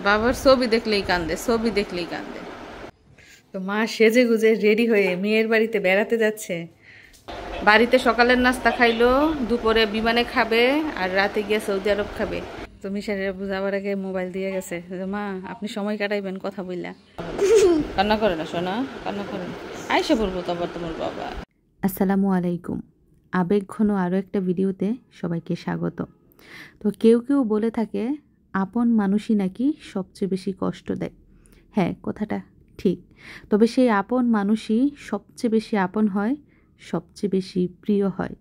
বাবার ছবি দেখলেই কান্দে, ছবি দেখলেই কান্দে। তো মা সেজে গুজে রেডি হয়ে মেয়ের বাড়িতে বেড়াতে যাচ্ছে। বাড়িতে সকালের নাস্তা খাইলো, দুপুরে বিমানে খাবে, আর রাতে গিয়ে সৌদি আরব খাবে। তো মিশারিরা যাওয়ার আগে মোবাইল দিয়ে গেছে, মা আপনি সময় কাটাইবেন কথা বললা। কান্না করে না সোনা, কান্না করে না, আইসে বলবো তো আবার তোমার বাবা। আসসালামু আলাইকুম। আবেগঘন আরও একটা ভিডিওতে সবাইকে স্বাগত। তো কেউ কেউ বলে থাকে আপন মানুষই নাকি সবচেয়ে বেশি কষ্ট দেয়। হ্যাঁ, কথাটা ঠিক। তবে সেই আপন মানুষই সবচেয়ে বেশি আপন হয়, সবচেয়ে বেশি প্রিয় হয়।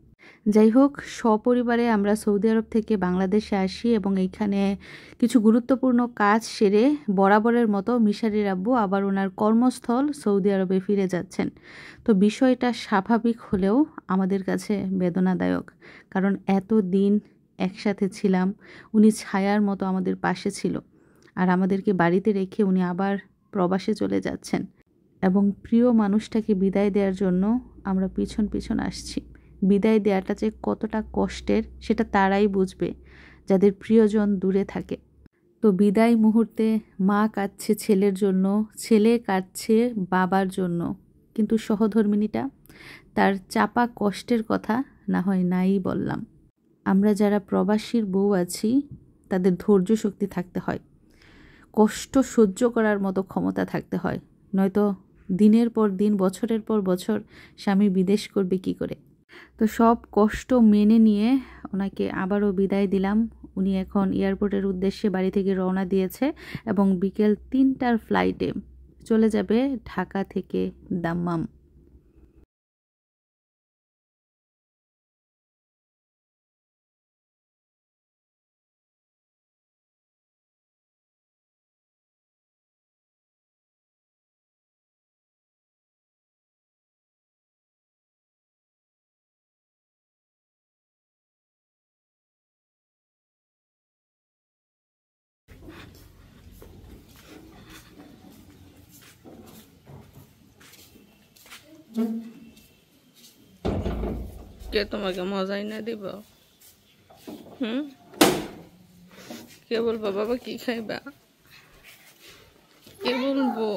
যাই হোক, সপরিবারে আমরা সৌদি আরব থেকে বাংলাদেশে আসি এবং এইখানে কিছু গুরুত্বপূর্ণ কাজ সেরে বরাবরের মতো মিশারির আব্বু আবার ওনার কর্মস্থল সৌদি আরবে ফিরে যাচ্ছেন। তো বিষয়টা স্বাভাবিক হলেও আমাদের কাছে বেদনাদায়ক, কারণ এত দিন একসাথে ছিলাম, উনি ছায়ার মতো আমাদের পাশে ছিল, আর আমাদেরকে বাড়িতে রেখে উনি আবার প্রবাসে চলে যাচ্ছেন এবং প্রিয় মানুষটাকে বিদায় দেওয়ার জন্য আমরা পিছন পিছন আসছি। বিদায় দেওয়াটা যে কতটা কষ্টের সেটা তারাই বুঝবে যাদের প্রিয়জন দূরে থাকে। তো বিদায় মুহূর্তে মা কাঁদছে ছেলের জন্য, ছেলে কাঁদছে বাবার জন্য, কিন্তু সহধর্মিণীটা তার চাপা কষ্টের কথা না হয় নাই বললাম। আমরা যারা প্রবাসীর বউ আছি তাদের ধৈর্য শক্তি থাকতে হয়, কষ্ট সহ্য করার মতো ক্ষমতা থাকতে হয়, নয়তো দিনের পর দিন বছরের পর বছর স্বামী বিদেশ করবে কি করে। তো সব কষ্ট মেনে নিয়ে ওনাকে আবারও বিদায় দিলাম। উনি এখন এয়ারপোর্টের উদ্দেশ্যে বাড়ি থেকে রওনা দিয়েছে এবং বিকেল 3টার ফ্লাইটে চলে যাবে ঢাকা থেকে দাম্মাম। কে তোমাকে মজাই না দিব? কে বলবো বাবা কি খাইবা? কে বলবো?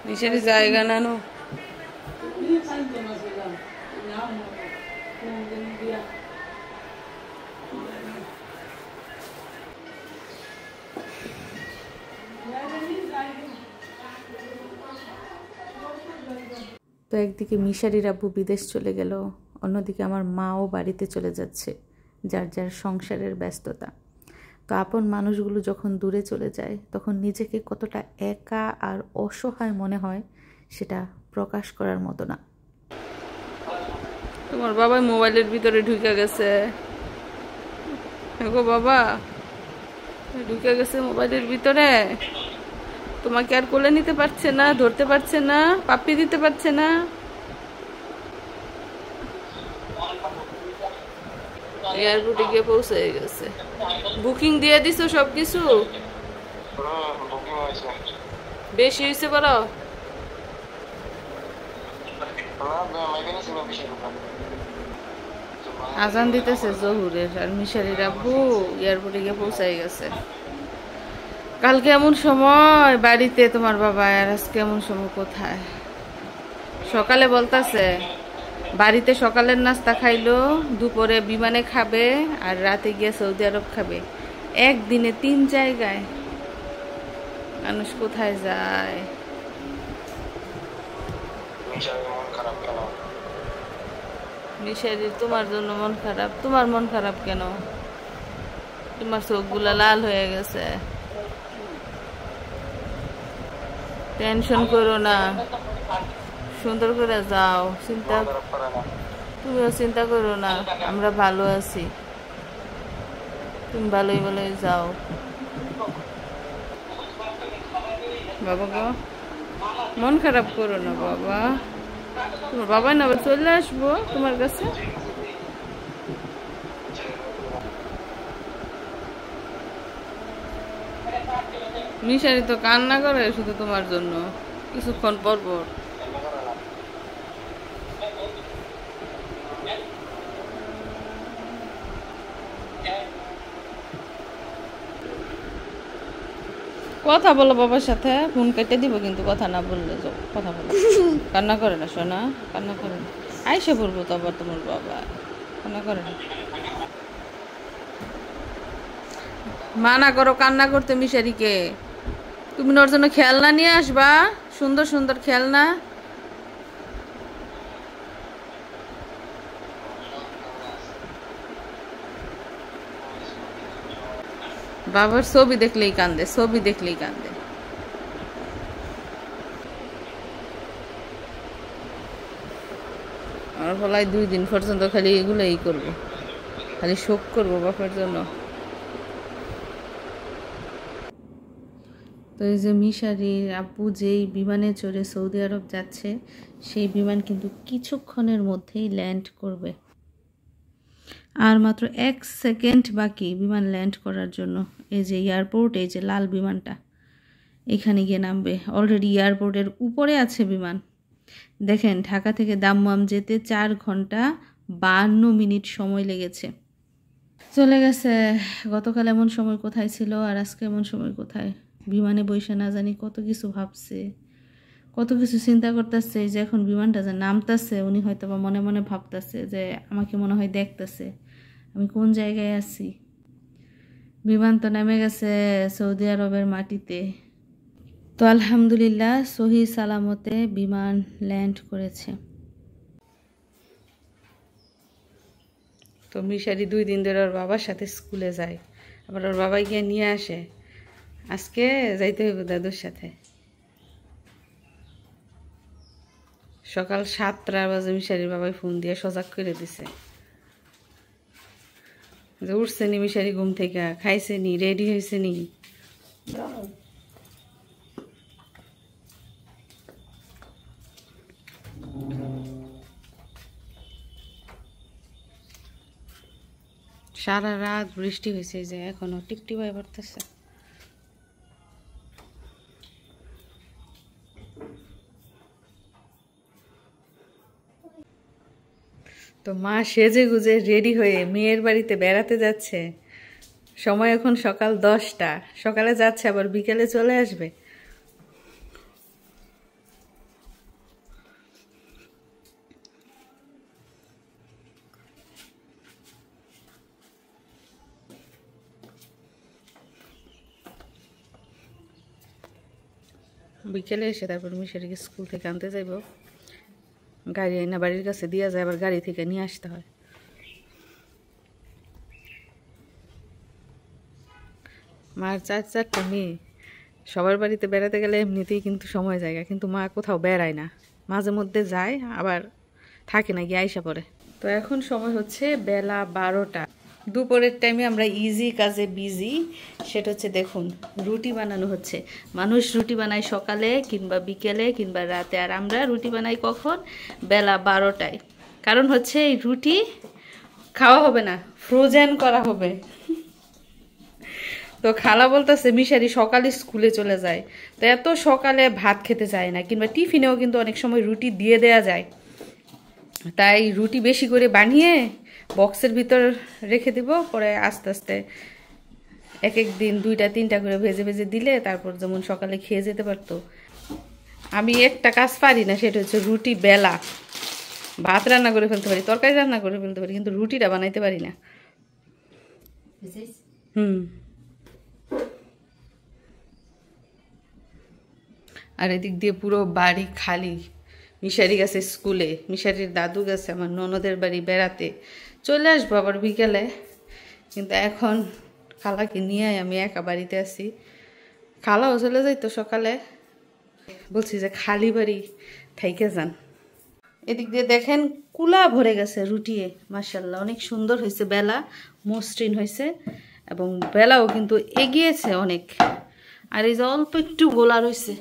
নিচের জায়গা নানো। তো একদিকে মিশারির আব্বু বিদেশ চলে গেল, অন্যদিকে আমার মাও বাড়িতে চলে যাচ্ছে, যার যার সংসারের ব্যস্ততা। তো আপন মানুষগুলো যখন দূরে চলে যায় তখন নিজেকে কতটা একা আর অসহায় মনে হয় সেটা প্রকাশ করার মতো না। তোমার বাবা মোবাইলের ভিতরে ঢুকে গেছে। গো বাবা ঢুকে গেছে মোবাইলের ভিতরে, তোমাকে আর কোলে নিতে পারছে না, ধরতে পারছে না, পাপ্পি দিতে পারছে না। এয়ারপোর্টে গিয়ে পৌঁছে গেছে। বুকিং দিয়ে দিছো সবকিছু? বেশি হয়েছে বলো? আজান দিতেছে জহুরের, আর মিশারির আব্বু এয়ারপোর্টে গিয়ে পৌঁছাই গেছে। কালকে এমন সময় বাড়িতে তোমার বাবা, আর আজকে এমন সময় কোথায়? সকালে বলতাছে বাড়িতে সকালের নাস্তা খাইলো, দুপুরে বিমানে খাবে, আর রাতে গিয়ে সৌদি আরব খাবে। একদিনে 3 জায়গায়। মানুষ কোথায় যায়? মিশারি তোমার জন্য মন খারাপ। তোমার মন খারাপ কেন? তোমার চোখগুলা লাল হয়ে গেছে। টেনশন করো না, সুন্দর করে যাও। তুমিও চিন্তা করো না, আমরা ভালো আছি। তুমি ভালোই ভালোই যাও বাবা গো। মন খারাপ করো না বাবা। তোমার বাবা না আবার চলে আসবো তোমার কাছে। মিশারি তো কান্না করে শুধু তোমার জন্য কিছুক্ষণ পর পর। কথা বলো বাবার সাথে, ফোন কেটে দিব কিন্তু কথা না বললে। কথা বলো। কান্না করে না সোনা, কান্না করে না। আইসে বলবো তো আবার তোমার বাবা। কান্না করে না, মানা করো কান্না করতে মিশারিকে। তুমি ওর জন্য খেলনা নিয়ে আসবা, সুন্দর সুন্দর খেলনা। বাবার ছবি দেখলেই কান্দে, ছবি দেখলেই কান্দে। আমার ফলায় 2 দিন পর্যন্ত খালি এগুলোই করবো, খালি শোক করবো বাপের জন্য। তো এই যে মিশারির আব্বু যেই বিমানে চড়ে সৌদি আরব যাচ্ছে, সেই বিমান কিন্তু কিছুক্ষণের মধ্যেই ল্যান্ড করবে। আর মাত্র 1 সেকেন্ড বাকি বিমান ল্যান্ড করার জন্য। এই যে এয়ারপোর্ট, এই যে লাল বিমানটা, এখানে গিয়ে নামবে। অলরেডি এয়ারপোর্টের উপরে আছে বিমান। দেখেন, ঢাকা থেকে দাম্মাম যেতে 4 ঘন্টা 52 মিনিট সময় লেগেছে। চলে গেছে। গতকাল এমন সময় কোথায় ছিল আর আজকে এমন সময় কোথায়? বিমানে বসে না জানি কত কিছু ভাবছে, কত কিছু চিন্তা করতেছে। যে এখন বিমানটা যে নামতেছে, উনি হয়তো বা মনে মনে ভাবতেছে যে আমাকে মনে হয় দেখতেছে আমি কোন জায়গায় আছি। বিমান তো নেমে গেছে সৌদি আরবের মাটিতে। তো আলহামদুলিল্লাহ সহি সালামতে বিমান ল্যান্ড করেছে। তো মিশারি 2 দিন ধরে ওর বাবার সাথে স্কুলে যায়, আবার ওর বাবাই গিয়ে নিয়ে আসে। আজকে যাইতে হইব দাদুর সাথে। সকাল 7টা বাজে মিশারির বাবাই ফোন দিয়ে সজাগ করে দিছে যে উঠছে নি মিশারি ঘুম থেকে, খাইছে নি, রেডি হয়েছে নি। সারা রাত বৃষ্টি হয়েছে, যে এখনো টিপটিপাই পড়তেছে। তো মা সেজে গুজে রেডি হয়ে মেয়ের বাড়িতে বেড়াতে যাচ্ছে। সময় এখন সকাল 10টা। সকালে যাচ্ছে, আবার বিকেলে চলে আসবে। বিকেলে এসে তারপর মিশারিকে স্কুল থেকে আনতে যাইব। গাড়ি এনে বাড়ির কাছে দিয়ে যায়, আবার গাড়ি থেকে নিয়ে আসতে হয়। মার 4টা মেয়ে, সবার বাড়িতে বেড়াতে গেলে এমনিতেই কিন্তু সময় জায়গা, কিন্তু মা কোথাও বেড়ায় না। মাঝে মধ্যে যায়, আবার থাকে না, গিয়ে আইসা পড়ে। তো এখন সময় হচ্ছে বেলা 12টা। দুপুরের টাইমে আমরা ইজি কাজে বিজি। সেটা হচ্ছে দেখুন, রুটি বানানো হচ্ছে। মানুষ রুটি বানায় সকালে কিংবা বিকেলে কিংবা রাতে, আর আমরা রুটি বানাই কখন? বেলা 12টায়। কারণ হচ্ছে এই রুটি খাওয়া হবে না, ফ্রোজেন করা হবে। তো খালা বলতেছে মিশারি সকালে স্কুলে চলে যায়, তো এত সকালে ভাত খেতে চায় না, কিংবা টিফিনেও কিন্তু অনেক সময় রুটি দিয়ে দেয়া যায়। তাই রুটি বেশি করে বানিয়ে বক্সের ভিতর রেখে দিব, পরে আস্তে আস্তে এক এক দিন 2টা 3টা করে ভেজে ভেজে দিলে তারপর যেমন সকালে খেয়ে যেতে পারতো। আমি একটা কাজ পারি না, সেটা হচ্ছে রুটি বেলা। ভাত রান্না করে ফেলতে পারি, তরকারি রান্না করে ফেলতে পারি, কিন্তু রুটিটা বানাইতে পারি না। আর এদিক দিয়ে পুরো বাড়ি খালি, মিশারি গেছে স্কুলে, মিশারির দাদু গেছে আমার ননদের বাড়ি বেড়াতে, চলে আসবো আবার বিকেলে। কিন্তু এখন খালাকে নিয়ে আমি একা বাড়িতে আছি, খালাও চলে যাইতো সকালে, বলছি যে খালি বাড়ি থাইকে যান। এদিক দিয়ে দেখেন কুলা ভরে গেছে রুটিয়ে, মাশাআল্লাহ অনেক সুন্দর হয়েছে, বেলা মসৃণ হয়েছে এবং বেলাও কিন্তু এগিয়েছে অনেক। আর এই যে অল্প একটু গোলা রয়েছে,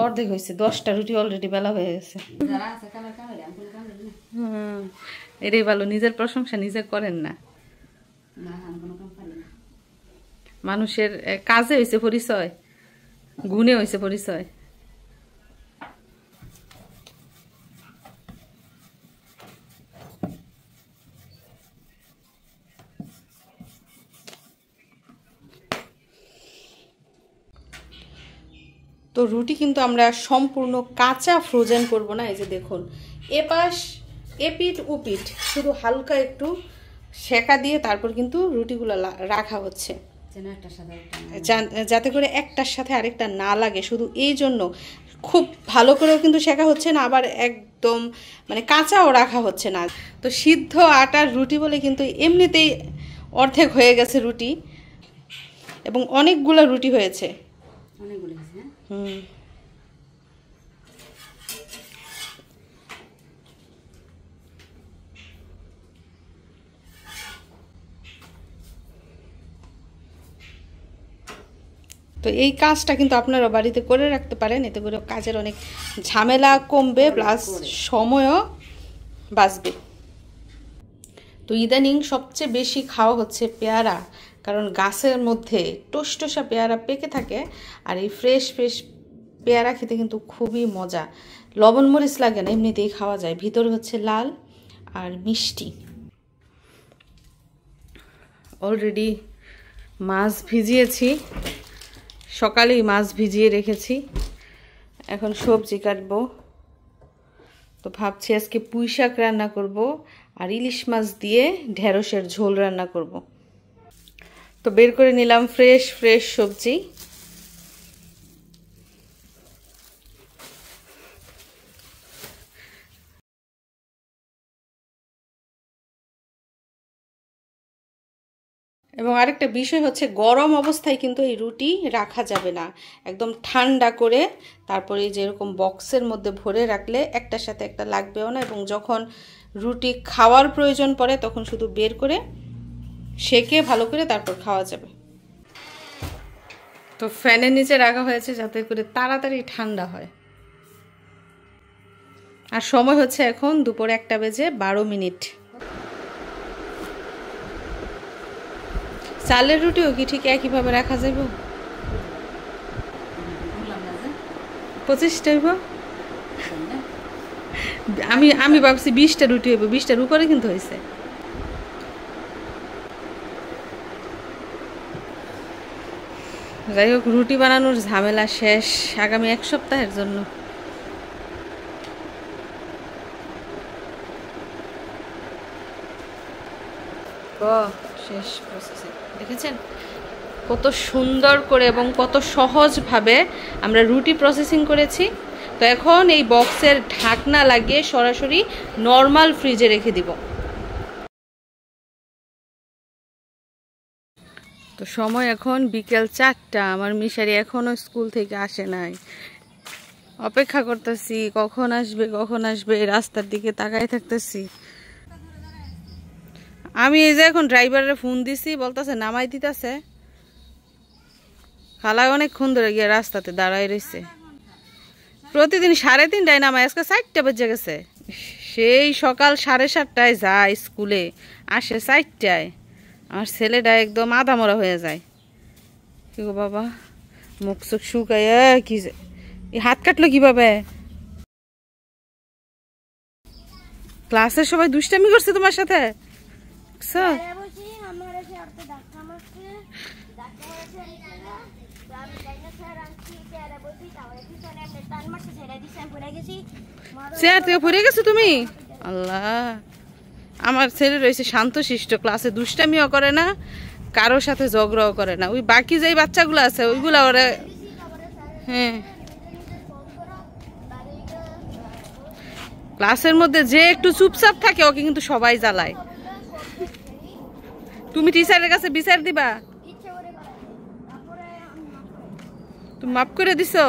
অর্ধেক হয়েছে, 10টা রুটি অলরেডি বেলা হয়ে গেছে। এটাই ভালো, নিজের প্রশংসা নিজে করেন না, মানুষের কাজে হয়েছে পরিচয়, গুণে হয়েছে পরিচয়। তো রুটি কিন্তু আমরা সম্পূর্ণ কাঁচা ফ্রোজেন করব না, এই যে দেখুন এপাশ এপিট উপিট শুধু হালকা একটু সেকা দিয়ে তারপর কিন্তু রুটিগুলো রাখা হচ্ছে, যাতে করে একটার সাথে আরেকটা না লাগে। শুধু এই জন্য খুব ভালো করেও কিন্তু সেকা হচ্ছে না, আবার একদম মানে কাঁচাও রাখা হচ্ছে না। তো সিদ্ধ আটার রুটি বলে কিন্তু এমনিতেই অর্ধেক হয়ে গেছে রুটি, এবং অনেকগুলো রুটি হয়েছে। তো এই কাজটা কিন্তু আপনারা বাড়িতে করে রাখতে পারেন, এতে করে কাজের অনেক ঝামেলা কমবে, প্লাস সময়ও বাঁচবে। তো ইদানিং সবচেয়ে বেশি খাওয়া হচ্ছে পেয়ারা, কারণ গাছের মধ্যে টসটসা পেয়ারা পেকে থাকে, আর এই ফ্রেশ ফ্রেশ পেয়ারা খেতে কিন্তু খুবই মজা, লবণ মরিচ লাগে না, এমনিতেই খাওয়া যায়, ভিতরে হচ্ছে লাল আর মিষ্টি। অলরেডি মাছ ভিজিয়েছি, সকালেই মাছ ভিজিয়ে রেখেছি, এখন সবজি কাটবো। তো ভাবছি আজকে পুঁই শাক রান্না করব আর ইলিশ মাছ দিয়ে ঢেঁড়সের ঝোল রান্না করব। তো বের করে নিলাম ফ্রেশ ফ্রেশ সবজি। এবং আরেকটা বিষয় হচ্ছে গরম অবস্থায় কিন্তু এই রুটি রাখা যাবে না, একদম ঠান্ডা করে তারপরে যেরকম বক্সের মধ্যে ভরে রাখলে একটার সাথে একটা লাগবেও না, এবং যখন রুটি খাওয়ার প্রয়োজন পড়ে তখন শুধু বের করে সেকে ভালো করে তারপর খাওয়া যাবে। তো ফ্যানের নিচে রাখা হয়েছে যাতে করে তাড়াতাড়ি ঠান্ডা হয়। আর সময় হচ্ছে এখন দুপুর 1:12। চালের রুটিও কি ঠিক একইভাবে রাখা যাইব? 25টা হইব? আমি ভাবছি 20টা রুটি হইব, 20টার উপরে কিন্তু হয়েছে। যাই হোক, রুটি বানানোর ঝামেলা শেষ আগামী 1 সপ্তাহের জন্য। শেষ প্রসেসিং দেখেছেন কত সুন্দর করে এবং কত সহজভাবে আমরা রুটি প্রসেসিং করেছি। তো এখন এই বক্সের ঢাকনা লাগিয়ে সরাসরি নর্মাল ফ্রিজে রেখে দিব। তো সময় এখন বিকেল 4টা, আমার মিশারি এখনো স্কুল থেকে আসে নাই, অপেক্ষা করতেছি কখন আসবে, রাস্তার দিকে তাকাই থাকতেছি। আমি এই যে এখন ড্রাইভারের ফোন দিছি, বলতেছে নামাই দিতেছে, খালায় অনেকক্ষণ ধরে গিয়ে রাস্তাতে দাঁড়াই রয়েছে। প্রতিদিন 3:30টায় নামায়, আজকে 4টা বেজে গেছে। সেই সকাল 7:30টায় যায় স্কুলে, আসে 4টায়। আমার ছেলেটা একদম আধা মরা হয়ে যায়। কি গো বাবা, মুখ চোখ শুকায়, কি হাত কাটলো কিভাবে? ক্লাসের সবাই দুষ্টামি করছে তোমার সাথে? চেয়ার থেকে পড়ে গেছো তুমি? আল্লাহ, আমার ছেলে রয়েছে শান্তশিষ্ট, ক্লাসে দুষ্টামিও করে না, কারোর সাথে ঝগড়াও করে না। ওই বাকি যেই বাচ্চাগুলো আছে ওইগুলো ওরা, হ্যাঁ ক্লাসের মধ্যে যে একটু চুপচাপ থাকে ওকে কিন্তু সবাই জ্বালায়। তুমি টিচারের কাছে বিচার দিবা? তুমি মাফ করে দিছো?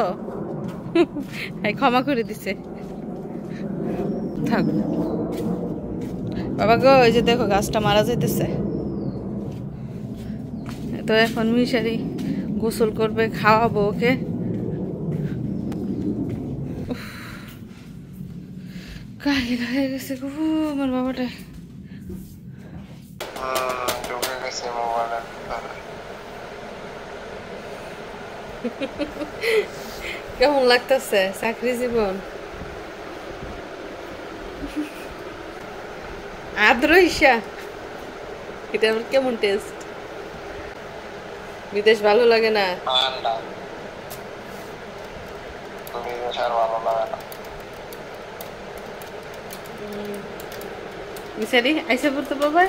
ক্ষমা করে দিছে। থাক বাবা গো, ওই যে দেখো গাছটা মারা যাইতেছে। তো এখন মিশারি গোসল করবে, খাওয়াবো ওকে। কালি হয়ে গেছে গো আমার বাবাটা। কেমন লাগতেছে চাকরি জীবন? আদ্র ইসা, এটা কেমন টেস্ট? বিদেশ ভালো লাগে না? মিশারি আইসা পড়তো বাবা।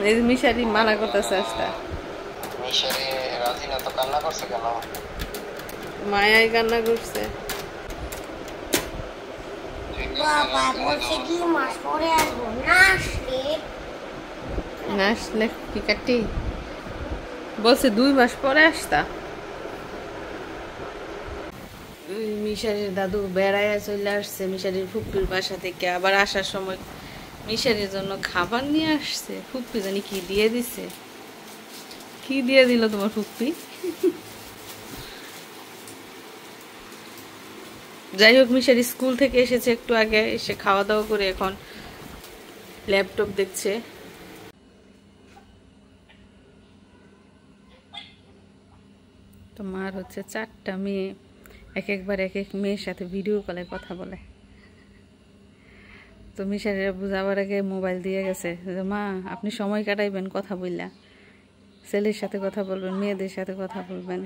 এই মিশারি মানা করতেছে আসতে। মায়াই কান্না করছে। না আসলে কি কাটি বলছে 2 মাস পরে আসতা। মিশারির দাদু বেড়ায় চলে আসছে মিশারির ফুপ্পির বাসা থেকে। আবার আসার সময় মিশারির জন্য খাবার নিয়ে আসছে। ফুপ্পি জানি কি দিয়ে দিছে। কি দিয়ে দিল তোমার ফুপ্পি? যাই হোক, মিশারি স্কুল থেকে এসেছে একটু আগে, এসে খাওয়া দাওয়া করে এখন ল্যাপটপ দেখছে। তোমার হচ্ছে 4টা মেয়ে, একবার এক এক মেয়ের সাথে ভিডিও কলে কথা বলে। তো মিশারিরা বুঝাবার আগে মোবাইল দিয়ে গেছে যে মা আপনি সময় কাটাইবেন কথা বললা, ছেলের সাথে কথা বলবেন, মেয়েদের সাথে কথা বলবেন।